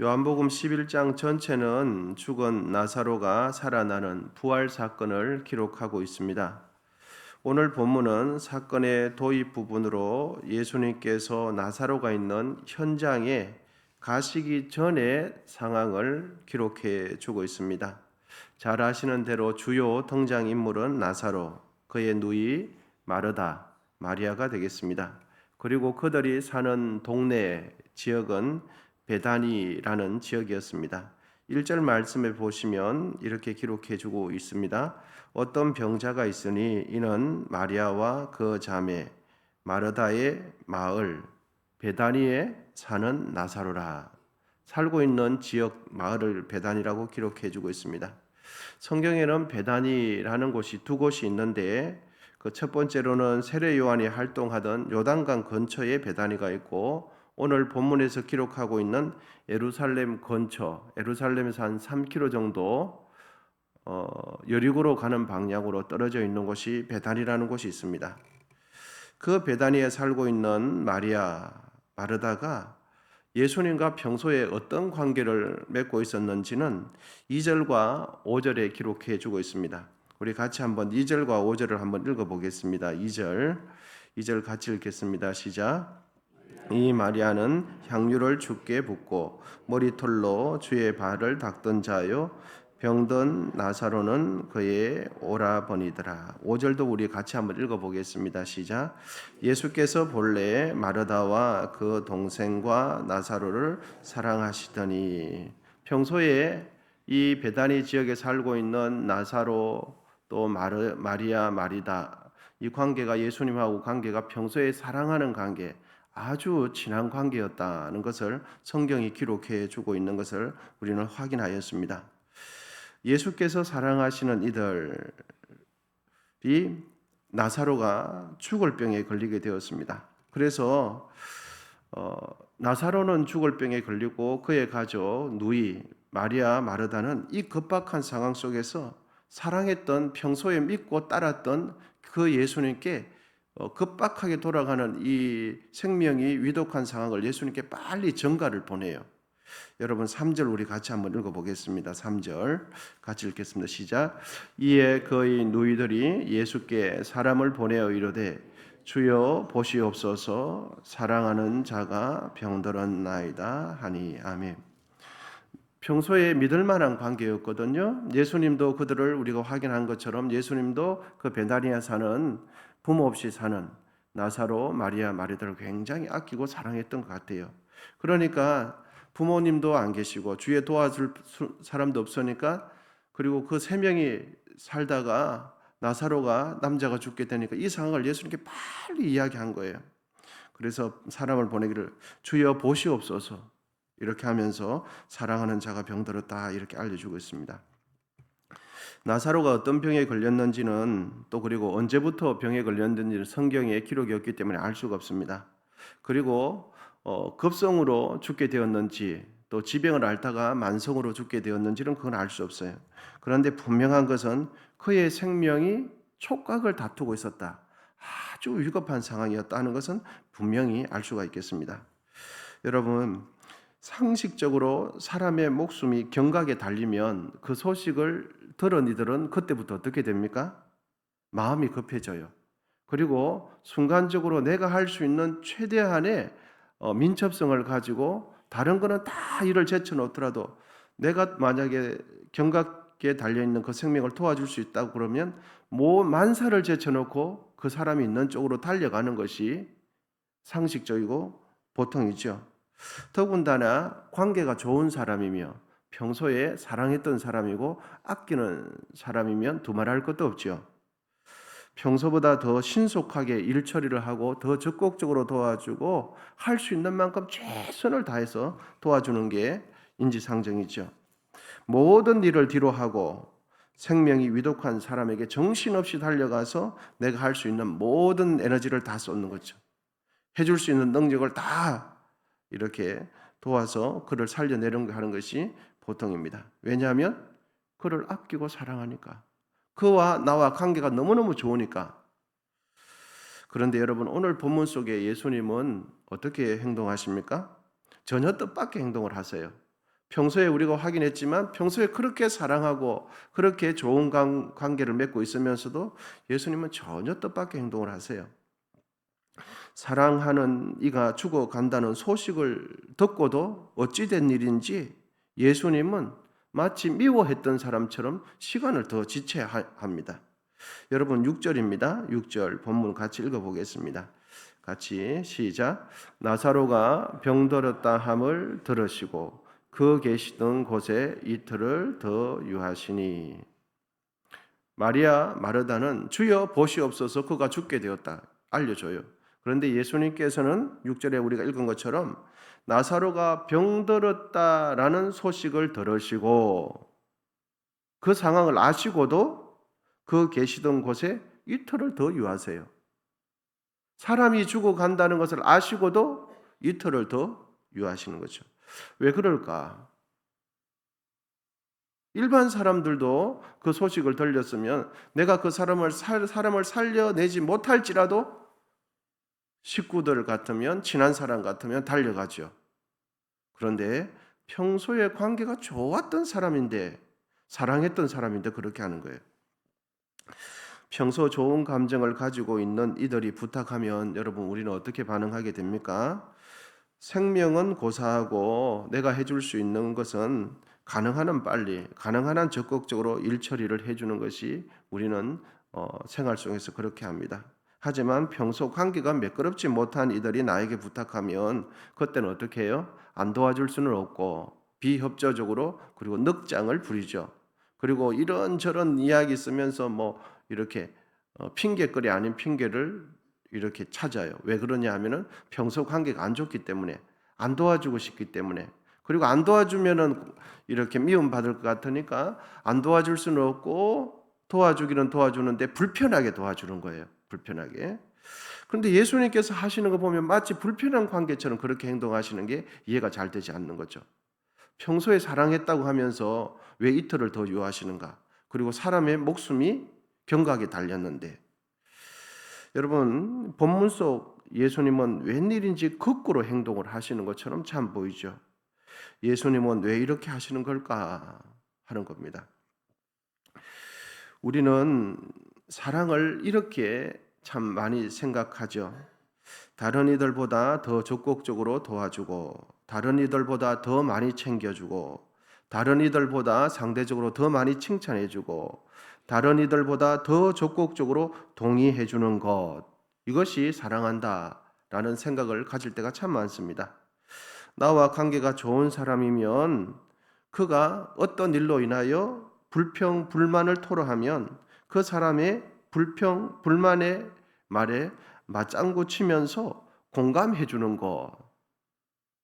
요한복음 11장 전체는 죽은 나사로가 살아나는 부활 사건을 기록하고 있습니다. 오늘 본문은 사건의 도입 부분으로 예수님께서 나사로가 있는 현장에 가시기 전의 상황을 기록해 주고 있습니다. 잘 아시는 대로 주요 등장인물은 나사로, 그의 누이 마르다, 마리아가 되겠습니다. 그리고 그들이 사는 동네 지역은 베다니라는 지역이었습니다. 1절 말씀에 보시면 이렇게 기록해 주고 있습니다. 어떤 병자가 있으니 이는 마리아와 그 자매 마르다의 마을 베다니에 사는 나사로라. 살고 있는 지역 마을을 베다니라고 기록해 주고 있습니다. 성경에는 베다니라는 곳이 두 곳이 있는데 그 첫 번째로는 세례 요한이 활동하던 요단강 근처에 베다니가 있고 오늘 본문에서 기록하고 있는 예루살렘 근처, 예루살렘에서 한 3km 정도 여리고로 가는 방향으로 떨어져 있는 곳이 베다니라는 곳이 있습니다. 그 베다니에 살고 있는 마리아, 마르다가 예수님과 평소에 어떤 관계를 맺고 있었는지는 2절과 5절에 기록해 주고 있습니다. 우리 같이 한번 2절과 5절을 한번 읽어보겠습니다. 2절 같이 읽겠습니다. 시작. 이 마리아는 향유를 주께 붓고 머리털로 주의 발을 닦던 자요 병든 나사로는 그의 오라버니더라. 5절도 우리 같이 한번 읽어보겠습니다. 시작. 예수께서 본래 마르다와 그 동생과 나사로를 사랑하시더니 평소에 이 베다니 지역에 살고 있는 나사로 또 마리아 마리다 이 관계가 예수님하고 관계가 평소에 사랑하는 관계 아주 친한 관계였다는 것을 성경이 기록해 주고 있는 것을 우리는 확인하였습니다. 예수께서 사랑하시는 이들이 나사로가 죽을 병에 걸리게 되었습니다. 그래서 나사로는 죽을 병에 걸리고 그의 가족 누이 마리아 마르다는 이 급박한 상황 속에서 사랑했던 평소에 믿고 따랐던 그 예수님께 급박하게 돌아가는 이 생명이 위독한 상황을 예수님께 빨리 전가를 보내요. 여러분 3절 우리 같이 한번 읽어보겠습니다. 3절 같이 읽겠습니다. 시작. 이에 그의 누이들이 예수께 사람을 보내어 이르되 주여 보시옵소서 사랑하는 자가 병들었나이다 하니. 아멘. 평소에 믿을 만한 관계였거든요. 예수님도 그들을 우리가 확인한 것처럼 예수님도 그 베다니아 사는 부모 없이 사는 나사로, 마리아, 마리다를 굉장히 아끼고 사랑했던 것 같아요. 그러니까 부모님도 안 계시고 주위에 도와줄 사람도 없으니까 그리고 그 세 명이 살다가 나사로가 남자가 죽게 되니까 이 상황을 예수님께 빨리 이야기한 거예요. 그래서 사람을 보내기를 주여 보시옵소서 이렇게 하면서 사랑하는 자가 병들었다 이렇게 알려주고 있습니다. 나사로가 어떤 병에 걸렸는지는 또 그리고 언제부터 병에 걸렸는지는 성경에 기록이 없기 때문에 알 수가 없습니다. 그리고 급성으로 죽게 되었는지 또 지병을 앓다가 만성으로 죽게 되었는지는 그건 알 수 없어요. 그런데 분명한 것은 그의 생명이 촉각을 다투고 있었다. 아주 위급한 상황이었다는 것은 분명히 알 수가 있겠습니다. 여러분 상식적으로 사람의 목숨이 경각에 달리면 그 소식을 들은 이들은 그때부터 어떻게 됩니까? 마음이 급해져요. 그리고 순간적으로 내가 할 수 있는 최대한의 민첩성을 가지고 다른 거는 다 일을 제쳐놓더라도 내가 만약에 경각에 달려있는 그 생명을 도와줄 수 있다고 그러면 만사를 제쳐놓고 그 사람이 있는 쪽으로 달려가는 것이 상식적이고 보통이죠. 더군다나 관계가 좋은 사람이며 평소에 사랑했던 사람이고 아끼는 사람이면 두말할 것도 없죠. 평소보다 더 신속하게 일 처리를 하고 더 적극적으로 도와주고 할 수 있는 만큼 최선을 다해서 도와주는 게 인지상정이죠. 모든 일을 뒤로하고 생명이 위독한 사람에게 정신없이 달려가서 내가 할 수 있는 모든 에너지를 다 쏟는 거죠. 해줄 수 있는 능력을 다 이렇게 도와서 그를 살려내려고 하는 것이 보통입니다. 왜냐하면 그를 아끼고 사랑하니까. 그와 나와 관계가 너무너무 좋으니까. 그런데 여러분 오늘 본문 속에 예수님은 어떻게 행동하십니까? 전혀 뜻밖의 행동을 하세요. 평소에 우리가 확인했지만 평소에 그렇게 사랑하고 그렇게 좋은 관계를 맺고 있으면서도 예수님은 전혀 뜻밖의 행동을 하세요. 사랑하는 이가 죽어간다는 소식을 듣고도 어찌된 일인지 예수님은 마치 미워했던 사람처럼 시간을 더 지체합니다. 여러분 6절입니다. 6절 본문 같이 읽어보겠습니다. 같이 시작. 나사로가 병들었다 함을 들으시고 그 계시던 곳에 이틀을 더 유하시니. 마리아 마르다는 주여 보시옵소서 그가 죽게 되었다 알려줘요. 그런데 예수님께서는 6절에 우리가 읽은 것처럼 나사로가 병들었다라는 소식을 들으시고 그 상황을 아시고도 그 계시던 곳에 이틀을 더 유하세요. 사람이 죽어간다는 것을 아시고도 이틀을 더 유하시는 거죠. 왜 그럴까? 일반 사람들도 그 소식을 들렸으면 내가 그 사람을 살려내지 못할지라도 식구들 같으면 친한 사람 같으면 달려가죠. 그런데 평소에 관계가 좋았던 사람인데 사랑했던 사람인데 그렇게 하는 거예요. 평소 좋은 감정을 가지고 있는 이들이 부탁하면 여러분 우리는 어떻게 반응하게 됩니까? 생명은 고사하고 내가 해줄 수 있는 것은 가능한 한 빨리, 가능한 한 적극적으로 일 처리를 해주는 것이 우리는 생활 속에서 그렇게 합니다. 하지만 평소 관계가 매끄럽지 못한 이들이 나에게 부탁하면 그때는 어떻게 해요? 안 도와줄 수는 없고 비협조적으로 그리고 늑장을 부리죠. 그리고 이런저런 이야기 쓰면서 뭐 이렇게 핑계거리 아닌 핑계를 이렇게 찾아요. 왜 그러냐 하면은 평소 관계가 안 좋기 때문에 안 도와주고 싶기 때문에 그리고 안 도와주면은 이렇게 미움받을 것 같으니까 안 도와줄 수는 없고 도와주기는 도와주는데 불편하게 도와주는 거예요. 불편하게. 그런데 예수님께서 하시는 거 보면 마치 불편한 관계처럼 그렇게 행동하시는 게 이해가 잘 되지 않는 거죠. 평소에 사랑했다고 하면서 왜 이틀을 더 유하시는가? 그리고 사람의 목숨이 경각에 달렸는데 여러분 본문 속 예수님은 웬일인지 거꾸로 행동을 하시는 것처럼 참 보이죠. 예수님은 왜 이렇게 하시는 걸까 하는 겁니다. 우리는 사랑을 이렇게 참 많이 생각하죠. 다른 이들보다 더 적극적으로 도와주고 다른 이들보다 더 많이 챙겨주고 다른 이들보다 상대적으로 더 많이 칭찬해주고 다른 이들보다 더 적극적으로 동의해주는 것 이것이 사랑한다라는 생각을 가질 때가 참 많습니다. 나와 관계가 좋은 사람이면 그가 어떤 일로 인하여 불평, 불만을 토로하면 그 사람의 불평, 불만의 말에 맞장구 치면서 공감해 주는 것.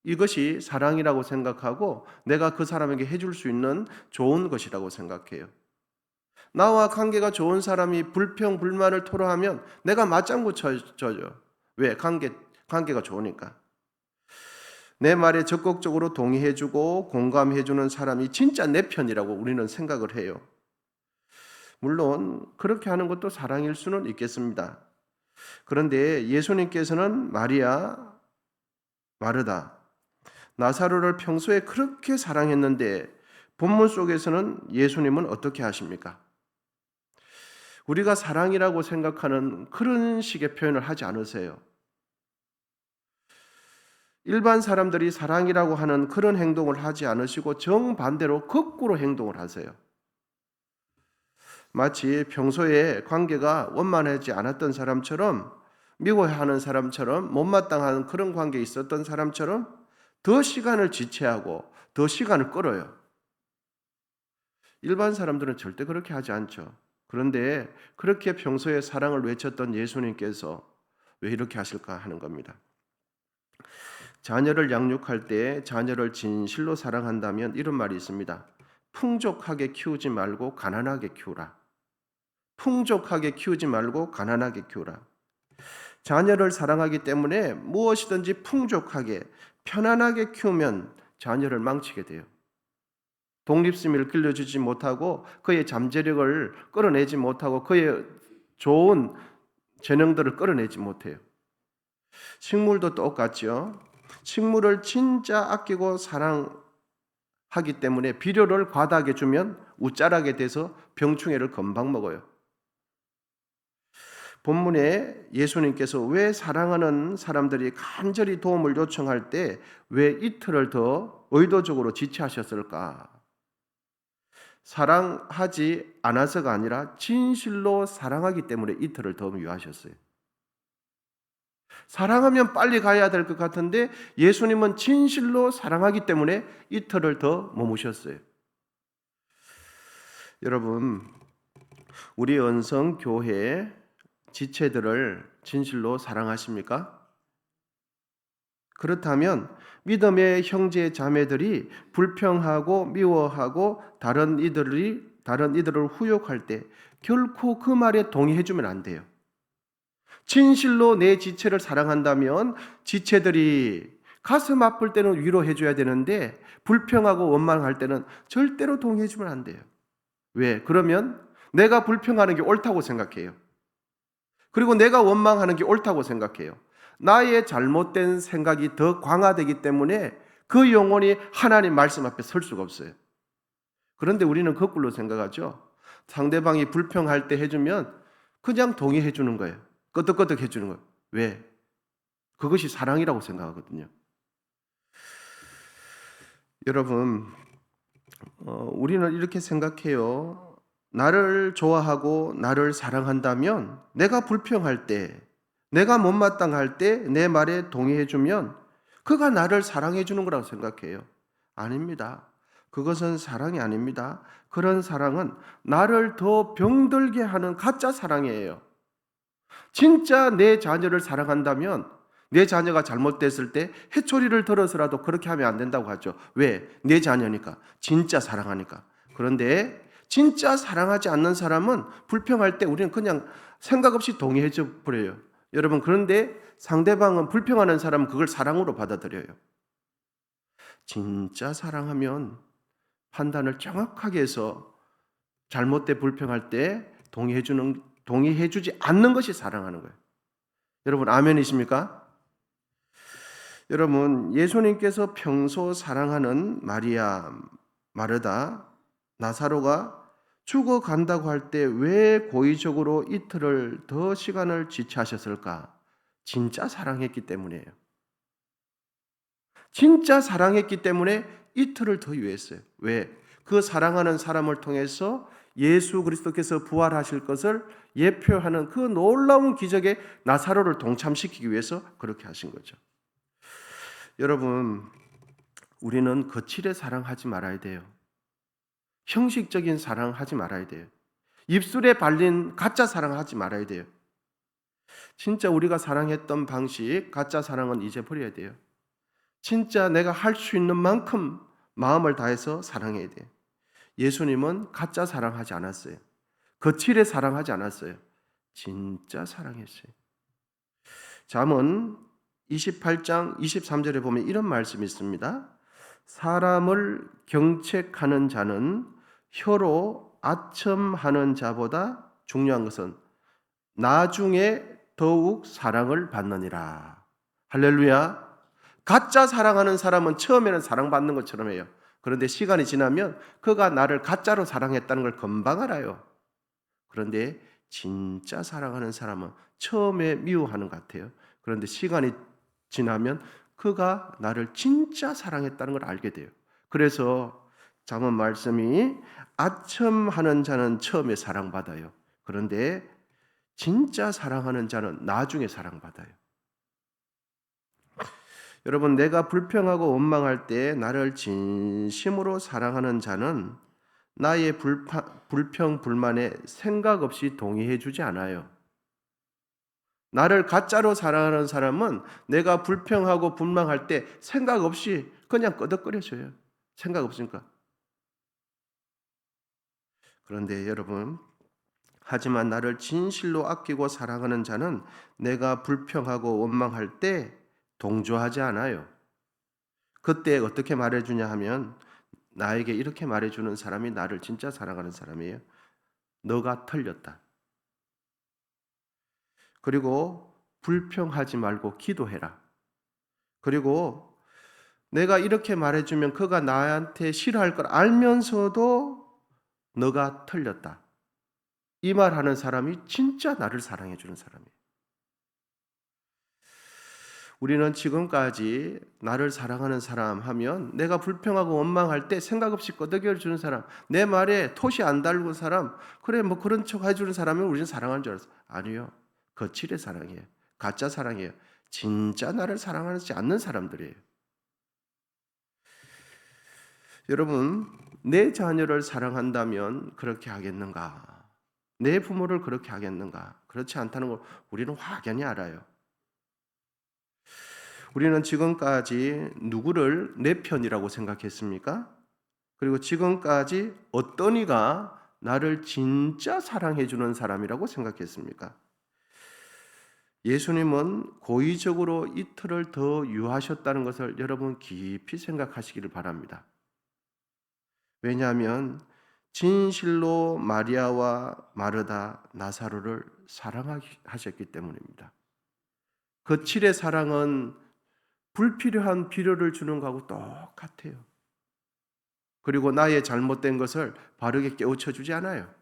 이것이 사랑이라고 생각하고 내가 그 사람에게 해줄 수 있는 좋은 것이라고 생각해요. 나와 관계가 좋은 사람이 불평, 불만을 토로하면 내가 맞장구 쳐줘요. 왜? 관계가 좋으니까. 내 말에 적극적으로 동의해주고 공감해주는 사람이 진짜 내 편이라고 우리는 생각을 해요. 물론 그렇게 하는 것도 사랑일 수는 있겠습니다. 그런데 예수님께서는 마리아, 마르다, 나사로를 평소에 그렇게 사랑했는데 본문 속에서는 예수님은 어떻게 하십니까? 우리가 사랑이라고 생각하는 그런 식의 표현을 하지 않으세요. 일반 사람들이 사랑이라고 하는 그런 행동을 하지 않으시고 정반대로 거꾸로 행동을 하세요. 마치 평소에 관계가 원만하지 않았던 사람처럼 미워하는 사람처럼 못마땅한 그런 관계에 있었던 사람처럼 더 시간을 지체하고 더 시간을 끌어요. 일반 사람들은 절대 그렇게 하지 않죠. 그런데 그렇게 평소에 사랑을 외쳤던 예수님께서 왜 이렇게 하실까 하는 겁니다. 자녀를 양육할 때 자녀를 진실로 사랑한다면 이런 말이 있습니다. 풍족하게 키우지 말고 가난하게 키우라. 풍족하게 키우지 말고 가난하게 키우라. 자녀를 사랑하기 때문에 무엇이든지 풍족하게 편안하게 키우면 자녀를 망치게 돼요. 독립심을 길러주지 못하고 그의 잠재력을 끌어내지 못하고 그의 좋은 재능들을 끌어내지 못해요. 식물도 똑같죠. 식물을 진짜 아끼고 하기 때문에 비료를 과다하게 주면 우짜라게 돼서 병충해를 금방 먹어요. 본문에 예수님께서 왜 사랑하는 사람들이 간절히 도움을 요청할 때 왜 이틀을 더 의도적으로 지체하셨을까? 사랑하지 않아서가 아니라 진실로 사랑하기 때문에 이틀을 더 유하셨어요. 사랑하면 빨리 가야 될 것 같은데 예수님은 진실로 사랑하기 때문에 이틀을 더 머무셨어요. 여러분, 우리 언성 교회 지체들을 진실로 사랑하십니까? 그렇다면 믿음의 형제 자매들이 불평하고 미워하고 다른 이들을 후욕할 때 결코 그 말에 동의해 주면 안 돼요. 진실로 내 지체를 사랑한다면 지체들이 가슴 아플 때는 위로해 줘야 되는데 불평하고 원망할 때는 절대로 동의해 주면 안 돼요. 왜? 그러면 내가 불평하는 게 옳다고 생각해요. 그리고 내가 원망하는 게 옳다고 생각해요. 나의 잘못된 생각이 더 강화되기 때문에 그 영혼이 하나님 말씀 앞에 설 수가 없어요. 그런데 우리는 거꾸로 생각하죠. 상대방이 불평할 때 해주면 그냥 동의해 주는 거예요. 끄덕끄덕 해주는 거예요. 왜? 그것이 사랑이라고 생각하거든요. 여러분, 우리는 이렇게 생각해요. 나를 좋아하고 나를 사랑한다면 내가 불평할 때, 내가 못마땅할 때 내 말에 동의해주면 그가 나를 사랑해주는 거라고 생각해요. 아닙니다. 그것은 사랑이 아닙니다. 그런 사랑은 나를 더 병들게 하는 가짜 사랑이에요. 진짜 내 자녀를 사랑한다면 내 자녀가 잘못됐을 때 해초리를 들어서라도 그렇게 하면 안 된다고 하죠. 왜? 내 자녀니까. 진짜 사랑하니까. 그런데 진짜 사랑하지 않는 사람은 불평할 때 우리는 그냥 생각 없이 동의해 줘 버려요. 여러분, 그런데 상대방은 불평하는 사람은 그걸 사랑으로 받아들여요. 진짜 사랑하면 판단을 정확하게 해서 잘못돼 불평할 때 동의해 주지 않는 것이 사랑하는 거예요. 여러분, 아멘이십니까? 여러분, 예수님께서 평소 사랑하는 마리아, 마르다, 나사로가 죽어간다고 할 때 왜 고의적으로 이틀을 더 시간을 지체하셨을까? 진짜 사랑했기 때문이에요. 진짜 사랑했기 때문에 이틀을 더 유했어요. 왜? 그 사랑하는 사람을 통해서 예수 그리스도께서 부활하실 것을 예표하는 그 놀라운 기적에 나사로를 동참시키기 위해서 그렇게 하신 거죠. 여러분, 우리는 거칠게 사랑하지 말아야 돼요. 형식적인 사랑하지 말아야 돼요. 입술에 발린 가짜 사랑하지 말아야 돼요. 진짜 우리가 사랑했던 방식, 가짜 사랑은 이제 버려야 돼요. 진짜 내가 할 수 있는 만큼 마음을 다해서 사랑해야 돼요. 예수님은 가짜 사랑하지 않았어요. 거칠게 사랑하지 않았어요. 진짜 사랑했어요. 잠언 28장 23절에 보면 이런 말씀이 있습니다. 사람을 경책하는 자는 혀로 아첨하는 자보다 중요한 것은 나중에 더욱 사랑을 받느니라. 할렐루야. 가짜 사랑하는 사람은 처음에는 사랑받는 것처럼 해요. 그런데 시간이 지나면 그가 나를 가짜로 사랑했다는 걸 금방 알아요. 그런데 진짜 사랑하는 사람은 처음에 미워하는 것 같아요. 그런데 시간이 지나면 그가 나를 진짜 사랑했다는 걸 알게 돼요. 그래서 잠언 말씀이 아첨하는 자는 처음에 사랑받아요. 그런데 진짜 사랑하는 자는 나중에 사랑받아요. 여러분, 내가 불평하고 원망할 때 나를 진심으로 사랑하는 자는 나의 불평, 불만에 생각 없이 동의해 주지 않아요. 나를 가짜로 사랑하는 사람은 내가 불평하고 분망할 때 생각 없이 그냥 끄덕거려줘요. 생각 없으니까. 그런데 여러분, 하지만 나를 진실로 아끼고 사랑하는 자는 내가 불평하고 원망할 때 동조하지 않아요. 그때 어떻게 말해주냐 하면 나에게 이렇게 말해주는 사람이 나를 진짜 사랑하는 사람이에요. 너가 틀렸다. 그리고 불평하지 말고 기도해라. 그리고 내가 이렇게 말해주면 그가 나한테 싫어할 걸 알면서도 너가 틀렸다. 이 말하는 사람이 진짜 나를 사랑해주는 사람이에요. 우리는 지금까지 나를 사랑하는 사람 하면 내가 불평하고 원망할 때 생각 없이 끄덕여주는 사람, 내 말에 토시 안 달고 사람, 그래 뭐 그런 척 해주는 사람을 우리는 사랑하는 줄 알았어. 아니요. 거칠의 사랑이에요. 가짜 사랑이에요. 진짜 나를 사랑하지 않는 사람들이에요. 여러분, 내 자녀를 사랑한다면 그렇게 하겠는가? 내 부모를 그렇게 하겠는가? 그렇지 않다는 걸 우리는 확연히 알아요. 우리는 지금까지 누구를 내 편이라고 생각했습니까? 그리고 지금까지 어떤 이가 나를 진짜 사랑해 주는 사람이라고 생각했습니까? 예수님은 고의적으로 이틀을 더 유하셨다는 것을 여러분 깊이 생각하시기를 바랍니다. 왜냐하면 진실로 마리아와 마르다, 나사로를 사랑하셨기 때문입니다. 거칠의 사랑은 불필요한 비료를 주는 거하고 똑같아요. 그리고 나의 잘못된 것을 바르게 깨우쳐 주지 않아요.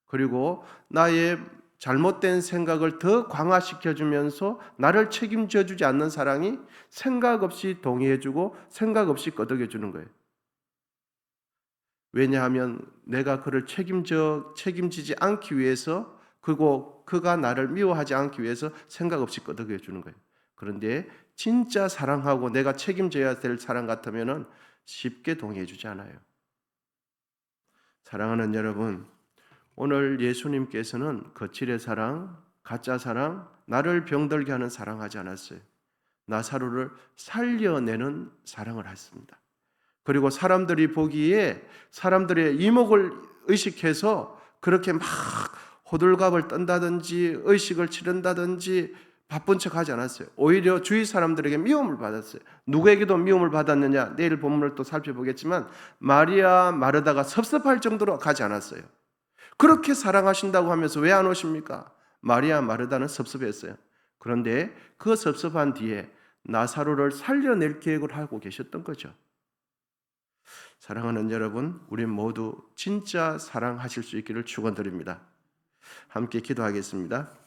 그리고 나의 잘못된 생각을 더 강화시켜 주면서 나를 책임져 주지 않는 사랑이 생각 없이 동의해 주고 생각 없이 끄덕여 주는 거예요. 왜냐하면 내가 그를 책임지지 않기 위해서, 그리고 그가 나를 미워하지 않기 위해서 생각 없이 끄덕여 주는 거예요. 그런데 진짜 사랑하고 내가 책임져야 될 사랑 같으면은 쉽게 동의해 주지 않아요. 사랑하는 여러분, 오늘 예수님께서는 거칠의 사랑, 가짜 사랑, 나를 병들게 하는 사랑하지 않았어요. 나사로를 살려내는 사랑을 했습니다. 그리고 사람들이 보기에 사람들의 이목을 의식해서 그렇게 막 호들갑을 떤다든지 의식을 치른다든지 바쁜 척 하지 않았어요. 오히려 주위 사람들에게 미움을 받았어요. 누구에게도 미움을 받았느냐? 내일 본문을 또 살펴보겠지만 마리아 마르다가 섭섭할 정도로 가지 않았어요. 그렇게 사랑하신다고 하면서 왜 안 오십니까? 마리아 마르다는 섭섭했어요. 그런데 그 섭섭한 뒤에 나사로를 살려낼 계획을 하고 계셨던 거죠. 사랑하는 여러분, 우리 모두 진짜 사랑하실 수 있기를 축원드립니다. 함께 기도하겠습니다.